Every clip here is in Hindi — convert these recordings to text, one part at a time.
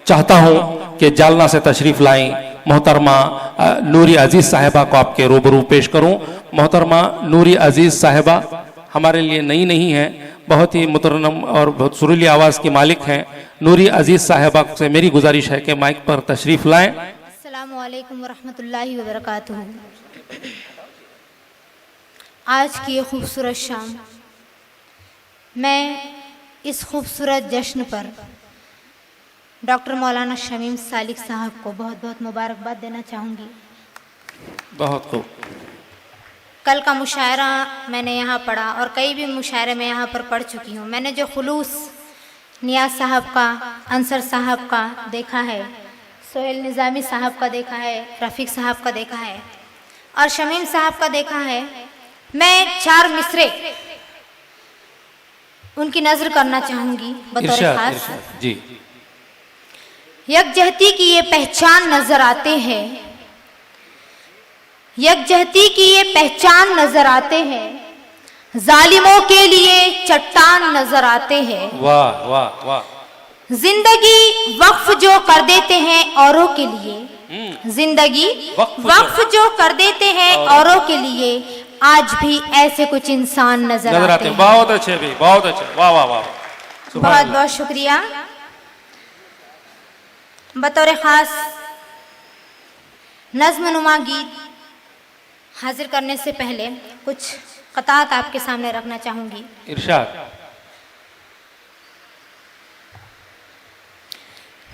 चाहता हूं कि जालना से तशरीफ लाएं मोहतरमा नूरी अजीज साहिबा को आपके रूबरू पेश करूं। मोहतरमा नूरी अजीज साहिबा हमारे लिए नई नहीं है, बहुत ही मुतरन्नम और बहुत सुरीली आवाज की मालिक हैं। नूरी अजीज साहिबा से मेरी गुजारिश है कि माइक पर तशरीफ लाएं। अस्सलामु अलैकुम वरहमतुल्लाहि वबरकातुहू। आज की ये खूबसूरत शाम, मैं इस खूबसूरत जश्न पर डॉक्टर मौलाना शमीम सालिक साहब को बहुत बहुत मुबारकबाद देना चाहूँगी। बहुत खूब। कल का मुशायरा मैंने यहाँ पढ़ा और कई भी मुशायरे में यहाँ पर पढ़ चुकी हूँ। मैंने जो खुलूस नियाज साहब का, अंसर साहब का देखा है, सोहेल निज़ामी साहब का देखा है, रफ़ीक साहब का देखा है और शमीम साहब का देखा है। मैं 4 मिसरे उनकी नज़र करना चाहूँगी बतौर खास। जी। यकजहती की ये पहचान नजर आते हैं, यकजहती की ये पहचान नजर आते हैं, जालिमों के लिए चट्टान नजर आते हैं। वाह वाह वाह। जिंदगी वक्फ जो कर देते हैं औरों के लिए, जिंदगी वक्फ जो कर देते हैं औरों के लिए, आज भी ऐसे कुछ इंसान नजर आते हैं। बहुत अच्छे भी, बहुत अच्छे। वाह वाह वाह। बहुत बहुत शुक्रिया। बतौर खास नज़्म नुमा गीत हाजिर करने से पहले कुछ क़तात आपके सामने रखना चाहूंगी। इरशाद।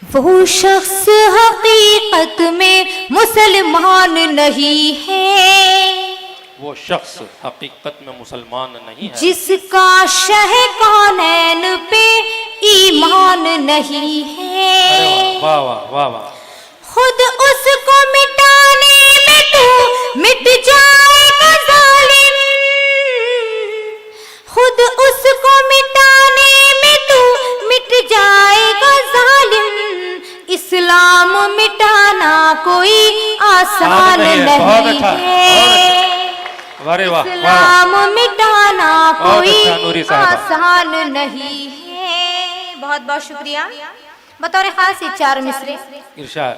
वो शख्स हकीकत में मुसलमान नहीं है, वो शख्स हकीकत में मुसलमान नहीं है, जिसका शह-ए-कौनैन पे ईमान नहीं है। वाह वाह वाह वाह। खुद उसको मिटाने में तू मिट जाएगा जालिम, खुद उसको मिटाने में तू मिट जाएगा जालिम। इस्लाम मिटाना कोई आसान नहीं है, इस्लाम मिटाना कोई आसान नहीं है। बहुत बहुत शुक्रिया। बतौर खास ये 4 मिसरे। इरशाद।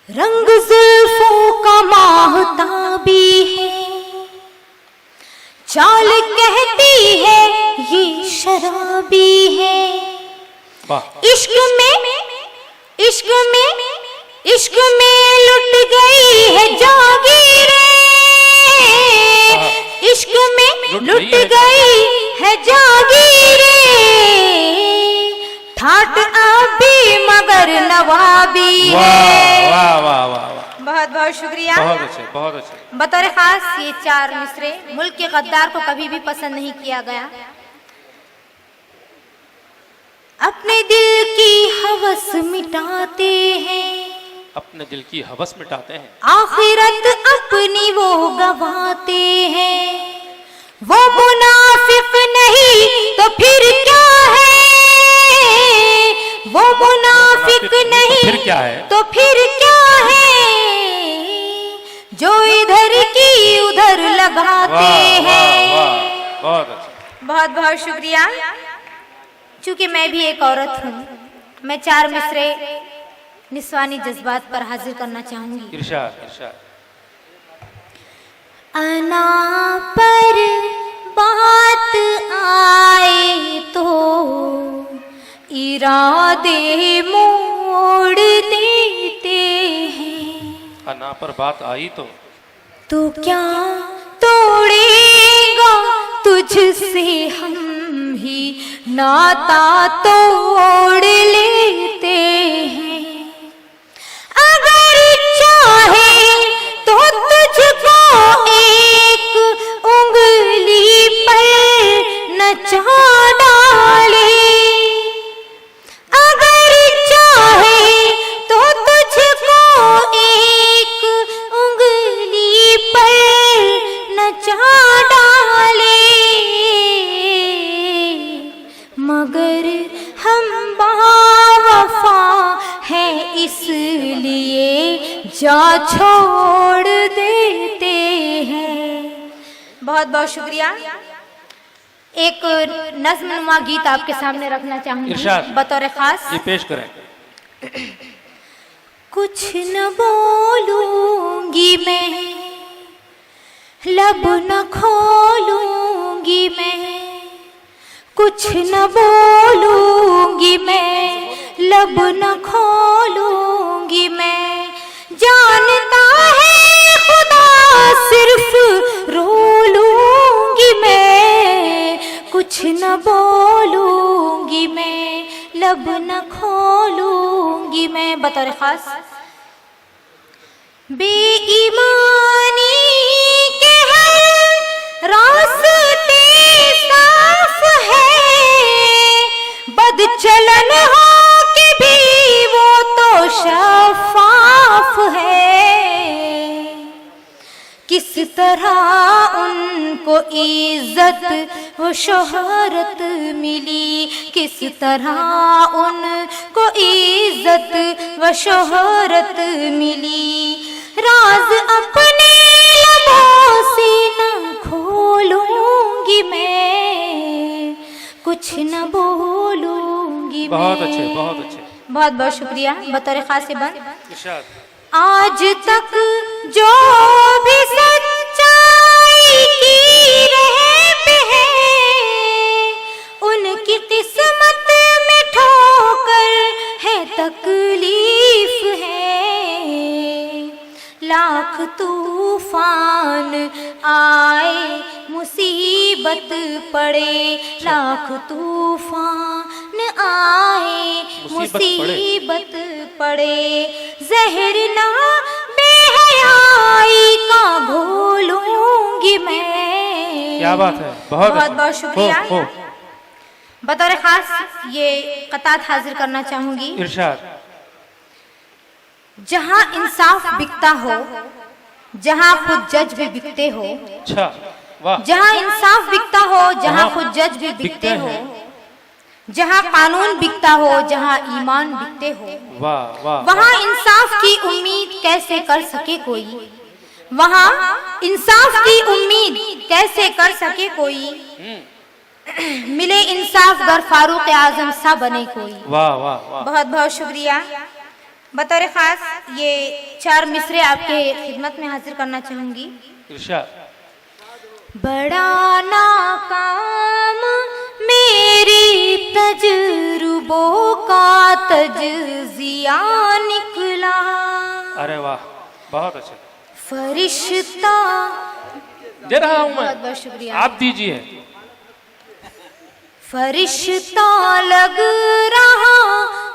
रंग जुल्फों का माहताबी है, चाल कहती है ये शराबी है। इश्क में, इश्क में, इश्क में लुट गई है जागीरें, इश्क में लुट गई है जागीरें। ठाट अभी मगर नवाबी है। वाह वाह वाह। बहुत बहुत शुक्रिया। बहुत अच्छे, बहुत अच्छे। बतौर खास ये 4 मिसरे मुल्क के गद्दार को कभी भी पसंद नहीं किया गया। अपने दिल की हवस मिटाते हैं, अपने दिल की हवस मिटाते हैं, आखिरत अपनी वो गवाते हैं। वो मुनाफिक नहीं तो फिर क्या है, वो मुनाफिक नहीं फिर क्या है, तो फिर क्या है, जो इधर की उधर लगाते हैं। बहुत अच्छा। बहुत बहुत शुक्रिया। चूंकि मैं भी एक औरत हूँ, मैं 4 मिसरे निस्वानी जज्बात पर हाजिर करना चाहूंगी। इरशाद इरशाद। अना पर बात आए तो इरादे मोड़ देते हैं, अना पर बात आई तो क्या तोड़ेगा तुझसे हम ही नाता तोड़ लेते हैं। अगर चाहे तो तुझको एक उंगली पर नचा डाले, अगर चाहे तो तुझको एक उंगली पर नचा डाले, मगर हम बावफा हैं इसलिए जा छोड़ देते हैं। बहुत बहुत शुक्रिया। एक नज़्म-नुमा गीत आपके सामने रखना चाहूंगी इरशाद। बतौर खास। ये पेश करें। कुछ न बोलूंगी मैं, लब न खोलूंगी मैं, कुछ न बोलूंगी मैं, लब न खोलूंगी मैं, जानता है खुदा सिर्फ रो लूंगी मैं, कुछ न बोलूंगी मैं, लब न खोलूंगी मैं। बतौर खास। बेईमानी के हर रास्ते साफ है, बदचलन हो के भी वो तो शफाफ है, किस तरह उनको इज्जत व शोहरत मिली, किस तरह उनको इज्जत व शोहरत मिली, राज अपने लबों से न खोलूंगी मैं, कुछ न बोलूंगी मैं। बहुत अच्छे, बहुत अच्छे। बहुत बहुत शुक्रिया। बतौर खास बंद। इरशाद। आज तक जो भी सच्चाई की राह पे है, उनकी किस्मत में ठोकर है, तकलीफ है, लाख तूफान आए मुसीबत पड़े, लाख तूफान आए मुसीबत पड़े, जहर ना बेहयाई का घोलूंगी मैं। क्या बात है, बहुत बहुत बहुत शुक्रिया। हो। बतौर खास ये कतात हाजिर करना चाहूंगी। इरशाद। जहां इंसाफ बिकता हो, जहां खुद जज भी बिकते हो, अच्छा, वाह। जहां इंसाफ बिकता हो, जहां खुद जज भी बिकते हो, जहां कानून बिकता हो, जहां ईमान बिकते हो, वाह वाह। वहां इंसाफ की उम्मीद कैसे कर सके कोई, वहां इंसाफ की उम्मीद कैसे कर सके कोई, मिले इंसाफ गर फारूक आजम सा बने कोई। वाह वाह वाह। बहुत बहुत शुक्रिया। बतौर खास ये 4 मिसरे आपके खिदमत में हाजिर करना चाहूंगी। इरशाद। बड़ा नाकाम मेरी तजुर्बों का तज्जिया निकला। अरे वाह, बहुत अच्छे। फरिश्ता। दे रहा हूं मैं, बहुत बहुत शुक्रिया। आप दीजिए। फरिश्ता लग रहा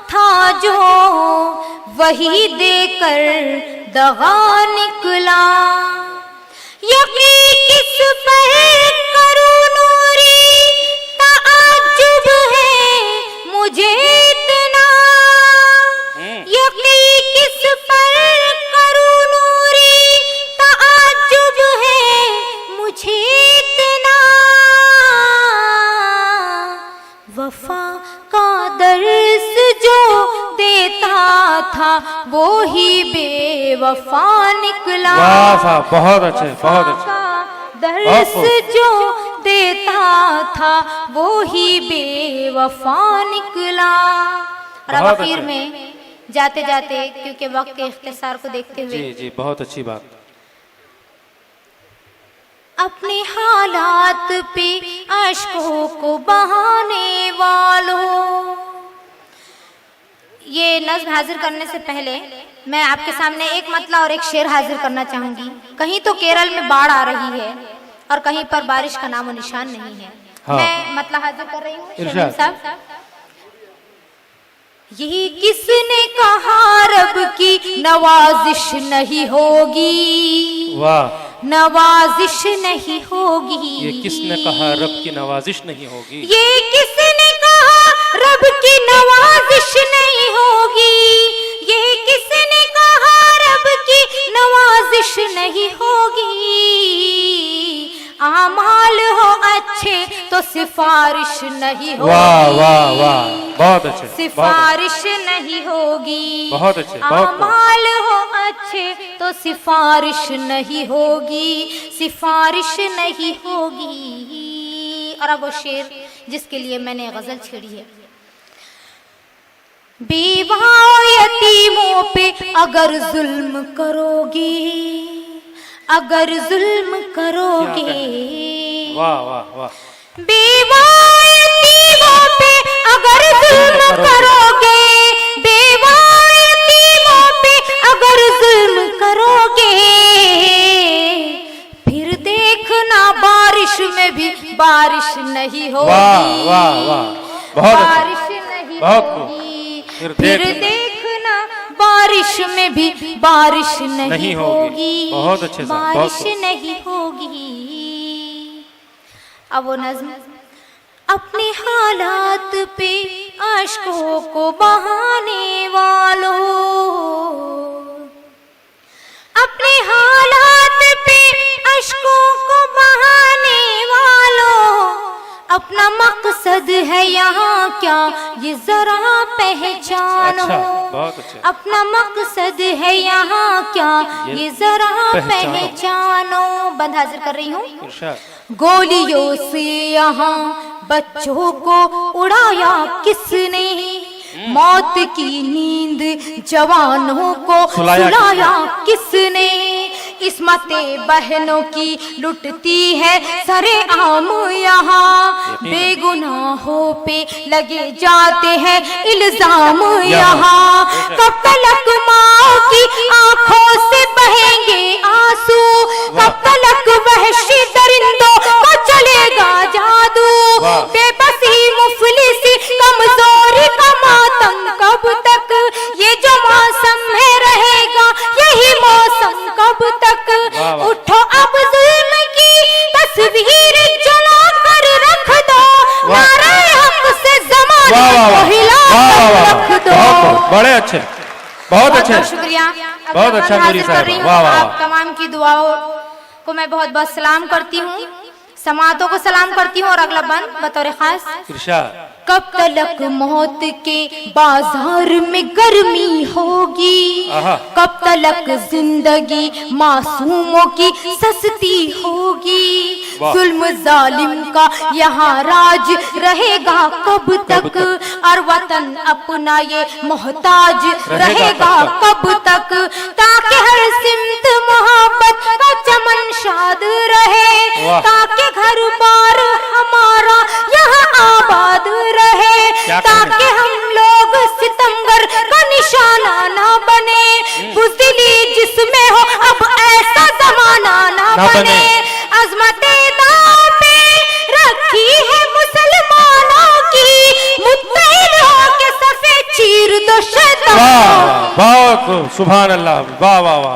था जो, वही देकर दगा निकला। यकीन किस पर करूं नूरी, ताज्जुब है मुझे इतना। यकीन किस पर करूं नूरी, ताज्जुब है मुझे इतना। वफा का दर्स जो देता था, वो ही बेवफा निकला। वाह, बहुत अच्छे, बहुत अच्छे। दर्स जो देता था, वो ही बेवफा निकला। और अब आखिर में जाते जाते, क्योंकि वक्त के इख्तिसार को देखते हुए, जी जी, बहुत अच्छी बात। अपने हालात पे अश्कों को बहाने वालों। ये नज़्म हाजिर करने से पहले मैं आपके सामने एक मतला और एक शेर हाजिर करना चाहूंगी। कहीं तो केरल में बाढ़ आ रही है और कहीं पर बारिश का नामो निशान नहीं है। हाँ। मैं मतला हाजिर कर रही हूँ साहब। यही किसने कहा रब की नवाजिश नहीं होगी। वाह। नवाजिश नहीं होगी। ये किसने कहा रब की नवाजिश नहीं होगी। ये किसने कहा रब की नवाजिश नहीं होगी। ये किसने कहा रब की नवाजिश नहीं होगी। आमाल हो अच्छे तो सिफारिश नहीं होगी। वाह वाह वाह, बहुत अच्छे। सिफारिश नहीं होगी। बहुत अच्छे। आमाल हो अच्छे तो सिफारिश नहीं होगी। सिफारिश नहीं होगी। और अब वो शेर जिसके लिए मैंने गजल छेड़ी है। बेवा यतीमों पे अगर जुल्म करोगे, अगर जुल्म करोगे, वाह वाह वाह, बेवा यतीमों पे अगर जुल्म करोगे, बेवा यतीमों पे अगर जुल्म करोगे, फिर देखना बारिश में भी बारिश नहीं होगी। वाह वाह वाह, बहुत बारिश अच्छा, नहीं बहुत होगी, फिर देखना बारिश में भी बारिश नहीं होगी, बहुत अच्छे से, बारिश नहीं होगी। अब वो नज़्म, अपने हालात पे आशिकों को बहाने वालों, अपने हालात पे आशिकों को बहाने वालों, अपना मकसद है यहाँ क्या ये जरा पहचानो। अच्छा, बहुत अच्छा। अपना मकसद है यहाँ क्या ये जरा पहचानो। बंद हाजिर कर रही हूँ। गोलियों से यहाँ बच्चों को उड़ाया किसने, मौत की नींद जवानों को सुलाया किसने, इस्मते बहनों की लुटती है सरे आम यहाँ, बेगुनाहों पे लगे जाते हैं इल्जाम यहाँ। कब तक माँ की आंखों से बहेंगे आंसू, कब तक वहशी दरिंदों को चलेगा जादू, बेबसी मुफलिसी कमजोरी का मातम कब तक, ये जो मौसम में रहेगा यही मौसम कब तक। उठो अब जुल्म की तस्वीर जला कर रख दो, नारे हक से ज़माने को हिला कर रख दो। बड़े अच्छे, बहुत अच्छे, शुक्रिया, बहुत अच्छा नूरी साहब, वाह वाह। आप तमाम की दुआओं को मैं बहुत बहुत सलाम करती हूँ, समातों को सलाम करती हूँ। और अगला बंद बतौर खास, कब तलक मौत के बाजार में गर्मी होगी, कब तलक जिंदगी मासूमों की सस्ती होगी, जुल्म जालिम का यहाँ राज रहेगा कब तक, और वतन अपना ये मोहताज रहेगा कब तक, ताकि हर सिमत मोहब्बत का चमन शाद रहे, ताकि घर बार हमारा यहाँ आबाद रहे, ताकि हम लोग सितमगर का निशाना ना बने, बुज़दिली जिसमें हो अब ऐसा जमाना ना बने। अज़मते दांव पे रखी है मुसलमानों की, मुत्तहिद हो के सफे चीर दो शैतान। बहुत सुभान अल्लाह, वाह वाह वाह।